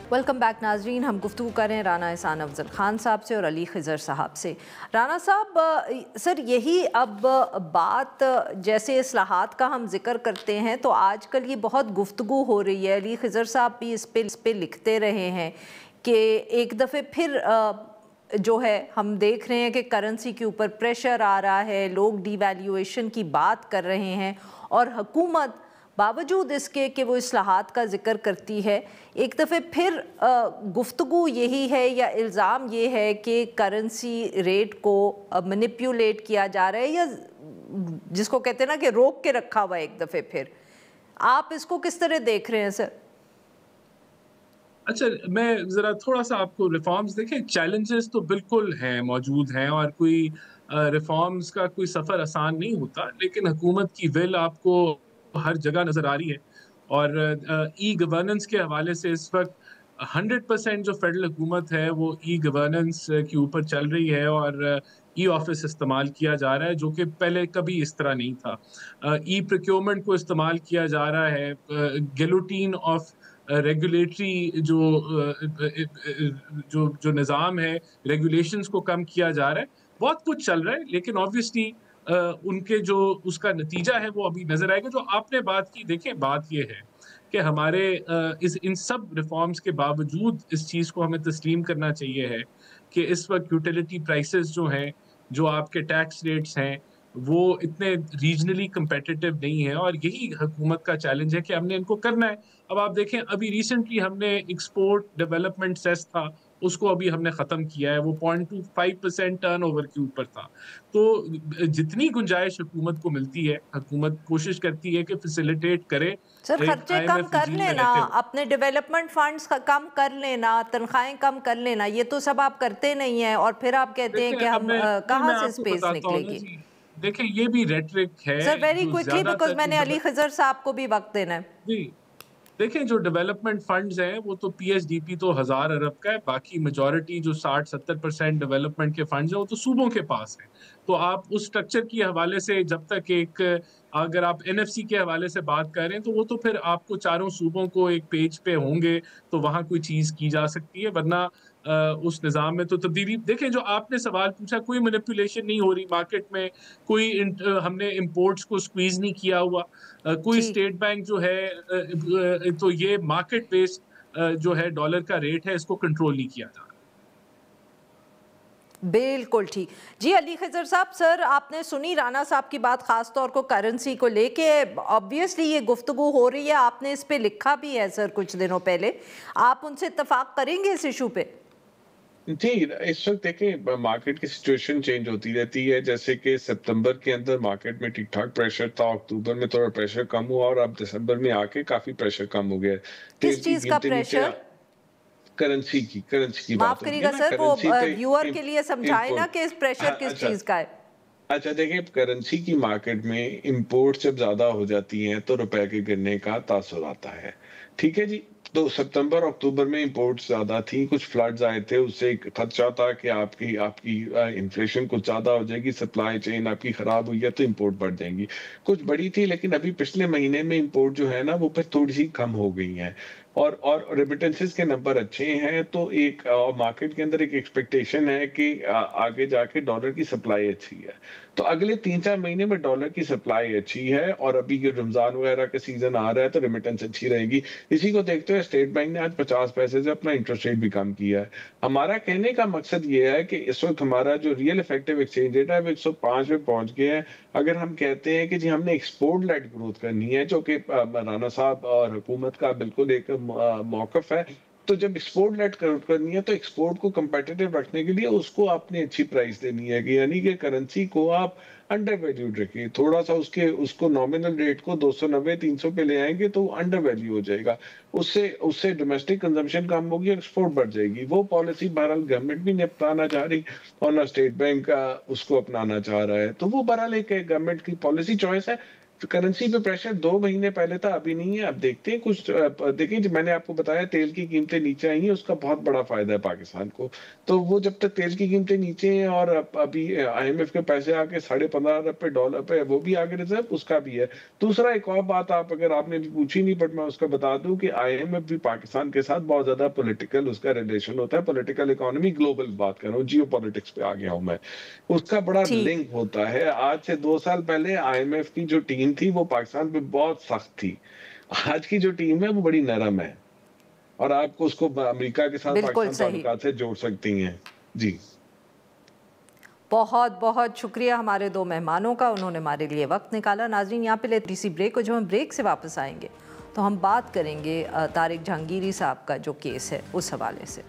Welcome back नाजरीन। हम गुफ्तगू कर रहे हैं राना एहसान अफजल खान साहब से और अली खिज़र साहब से। राना साहब, सर यही अब बात, जैसे इस्लाहात का हम जिक्र करते हैं तो आजकल ये बहुत गुफ्तगू हो रही है। अली खिज़र साहब भी इस पे लिखते रहे हैं कि एक दफ़े फिर जो है हम देख रहे हैं कि करेंसी के ऊपर प्रेशर आ रहा है, लोग डीवैल्यूएशन की बात कर रहे हैं और हुकूमत बावजूद इसके कि वो इस्लाहात का जिक्र करती है, एक दफ़े फिर गुफ्तगू यही है या इल्ज़ाम ये है कि करेंसी रेट को मैनिपुलेट किया जा रहा है या जिसको कहते हैं ना कि रोक के रखा हुआ है एक दफ़े फिर। आप इसको किस तरह देख रहे हैं सर? अच्छा, मैं ज़रा थोड़ा-सा आपको रिफ़ॉर्म्स देखें, चैलेंजेस तो बिल्कुल हैं, मौजूद हैं और कोई रिफ़ॉर्म्स का कोई सफ़र आसान नहीं होता, लेकिन हुकूमत की विल आपको हर जगह नज़र आ रही है और ई-गवर्नेंस के हवाले से इस वक़्त 100% जो फ़ेडरल हुकूमत है, वो ई-गवर्नेंस के ऊपर चल रही है और ई-ऑफ़िस इस्तेमाल किया जा रहा है, जो कि पहले कभी इस तरह नहीं था। ई-प्रोक्योरमेंट को इस्तेमाल किया जा रहा है, गिलोटिन ऑफ रेगुलेटरी जो निज़ाम है, रेगुलेशंस को कम किया जा रहा है। बहुत कुछ चल रहा है, लेकिन ऑब्वियसली उनके जो उसका नतीजा है, वो अभी नज़र आएगा। जो आपने बात की, देखें बात ये है कि हमारे इस इन सब रिफ़ॉर्म्स के बावजूद इस चीज़ को हमें तस्लीम करना चाहिए है कि इस वक़्त यूटिलिटी प्राइसेस जो हैं, जो आपके टैक्स रेट्स हैं, वो इतने रीजनली कम्पेटिटिव नहीं है और यही हुकूमत का चैलेंज है कि हमने इनको करना है। अब आप देखें, अभी रिसेंटली हमने एक्सपोर्ट डेवलपमेंट सेस था, उसको अभी हमने ख़त्म किया है, वो 0.25% टर्नओवर के ऊपर था। तो जितनी गुंजाइश हुकूमत को मिलती है, हुकूमत कोशिश करती है कि फैसिलिटेट करे सर एक खर्चे कम आईएमएफ कर regime में लेना, रहते हुए। अपने डेवलपमेंट फंड्स कम कर लेना, तनख्वाहें कम कर लेना, ये तो सब आप करते नहीं हैं और फिर आप कहते हैं देखिए, कि अब हम मैं कहाँ से आपको स्पेस बताता हूँ ना निकलेगी। जी, देखिए ये भी रेटरिक है सर वेरी जो क्विकली, बिकॉज ज़्यादातर मैंने अली खिज़र साहब को भी वक्त देना है। जी। देखिए, जो डेवलपमेंट फंड्स हैं, वो तो पीएचडीपी तो हज़ार अरब का है, बाकी मेजॉरिटी जो 60-70% डेवलपमेंट के फंड्स हैं, वो तो सूबों के पास हैं। तो आप उस स्ट्रक्चर के हवाले से जब तक एक अगर आप एनएफसी के हवाले से बात कर रहे हैं, तो वो तो फिर आपको चारों सूबों को एक पेज पे होंगे, तो वहाँ कोई चीज़ की जा सकती है, वरना उस निज़ाम में तो तब्दीली देखें, जो आपने सवाल पूछा, कोई मैनिपुलेशन नहीं हो रही मार्केट में, कोई हमने इम्पोर्ट्स को स्क्वीज़ नहीं किया हुआ। कोई जी स्टेट बैंक जो है तो ये मार्केट बेस्ड जो है डॉलर का रेट है, इसको कंट्रोल नहीं किया जा रहा। बिल्कुल ठीक। जी अली खिज़र साहब, सर आपने सुनी राना साहब की बात, ख़ास तौर को करेंसी को लेके। ऑब्वियसली ये गुफ्तगू हो रही है, आपने इस पे लिखा भी है सर कुछ दिनों पहले। आप उनसे इत्तफाक करेंगे इस इशू पे? जी, इस वक़्त देखिए मार्केट की सिचुएशन चेंज होती रहती है, जैसे कि सितंबर के अंदर मार्केट में ठीक-ठाक प्रेशर था, अक्टूबर में थोड़ा प्रेशर कम हुआ और अब दिसंबर में आके काफ़ी प्रेशर कम हो गया है। तेज़ी किस से चीज़ का गिनते नीचे प्रेशर? करेंसी की बात माफ़ हो रही है करिएगा ना, सर, वो करेंसी पे व्यूअर के इम लिए समझाएं ना इम्पोर्ट। कि इस प्रेशर हाँ, किस अच्छा। चीज़ का है। अच्छा, देखिए करेंसी की मार्केट में इम्पोर्ट जब ज़्यादा हो जाती हैं तो रुपए के गिरने का तासुर आता है। ठीक है जी? तो सितंबर, अक्टूबर में इम्पोर्ट्स ज़्यादा थी, कुछ फ्लड्स आए थे, उससे एक खदशा था कि आपकी आपकी इन्फ्लेशन कुछ ज़्यादा हो जाएगी, सप्लाई चेन आपकी खराब हुई है तो इम्पोर्ट बढ़ जाएँगी। कुछ बढ़ी थी, लेकिन अभी पिछले महीने में इम्पोर्ट जो है ना वो फिर थोड़ी-सी कम हो गई हैं और रेमिटेंसेस के नंबर अच्छे हैं, तो एक मार्केट के अंदर एक एक्सपेक्टेशन है कि आगे जाके डॉलर की सप्लाई अच्छी है। तो अगले 3-4 महीने में डॉलर की सप्लाई अच्छी है और अभी ये रमज़ान वगैरह का सीज़न आ रहा है तो रेमिटेंस अच्छी रहेगी। इसी को देखते हुए स्टेट बैंक ने आज 50 पैसे से अपना इंटरेस्ट रेट भी कम किया है। हमारा कहने का मकसद ये है कि इस वक़्त हमारा जो रियल इफेक्टिव एक्सचेंज रेट है वो 105 पे पहुँच गया है। अगर हम कहते हैं कि जी हमने एक्सपोर्ट लेड ग्रोथ करनी है, जो कि राना साहब और हुकूमत का बिल्कुल एक मौक़िफ़ है। तो जब एक्सपोर्ट लेड करनी है तो एक्सपोर्ट को कम्पेटिटिव रखने के लिए उसको आपने अच्छी प्राइस देनी है, कि यानी कि करेंसी को आप अंडर वैल्यूड रखिए। थोड़ा-सा उसको नॉमिनल रेट को 290-300 पे ले आएँगे तो अंडर वैल्यू हो जाएगा। उससे उससे डोमेस्टिक कंज़म्पशन कम होगी और एक्सपोर्ट बढ़ जाएगी। वो पॉलिसी बहरहाल गवर्नमेंट भी नहीं अपनाना चाह रही और ना स्टेट बैंक उसको अपनाना चाह रहा है। तो वो बहरहाल एक गवर्नमेंट की पॉलिसी चॉइस है। करेंसी पे प्रेशर 2 महीने पहले था, अभी नहीं है। अब देखते हैं कुछ देखिए जो मैंने आपको बताया तेल की कीमतें नीचे आई हैं, उसका बहुत बड़ा फायदा है पाकिस्तान को। तो वो जब तक तेल की कीमतें नीचे हैं और अभी आईएमएफ के पैसे आके $15.5 पे वो भी आगे रिजर्व, उसका भी है। दूसरा एक और बात आप अगर आपने भी पूछी नहीं बट मैं उसका बता दूं कि आईएमएफ भी पाकिस्तान के साथ बहुत ज्यादा पॉलिटिकल उसका रिलेशन होता है। पॉलिटिकल इकोनॉमी ग्लोबल बात कर रहा हूँ, जियो पॉलिटिक्स पे आ गया हूँ मैं। उसका बड़ा ठीक। लिंक होता है। आज से 2 साल पहले आईएमएफ की जो टीम थी वो पाकिस्तान पे बहुत सख्त थी। आज की जो टीम है वो बड़ी नरम है और आपको उसको अमेरिका के साथ बिल्कुल पाकिस्तान सही। ताल्लुकात से जोड़ सकती हैं। जी बहुत बहुत शुक्रिया हमारे दो मेहमानों का, उन्होंने हमारे लिए वक्त निकाला। नाजरीन, यहाँ पे लेती सी ब्रेक, और जब हम ब्रेक से वापस आएंगे तो हम बात करेंगे तारिक जहांगीरी साहब का जो केस है उस हवाले से।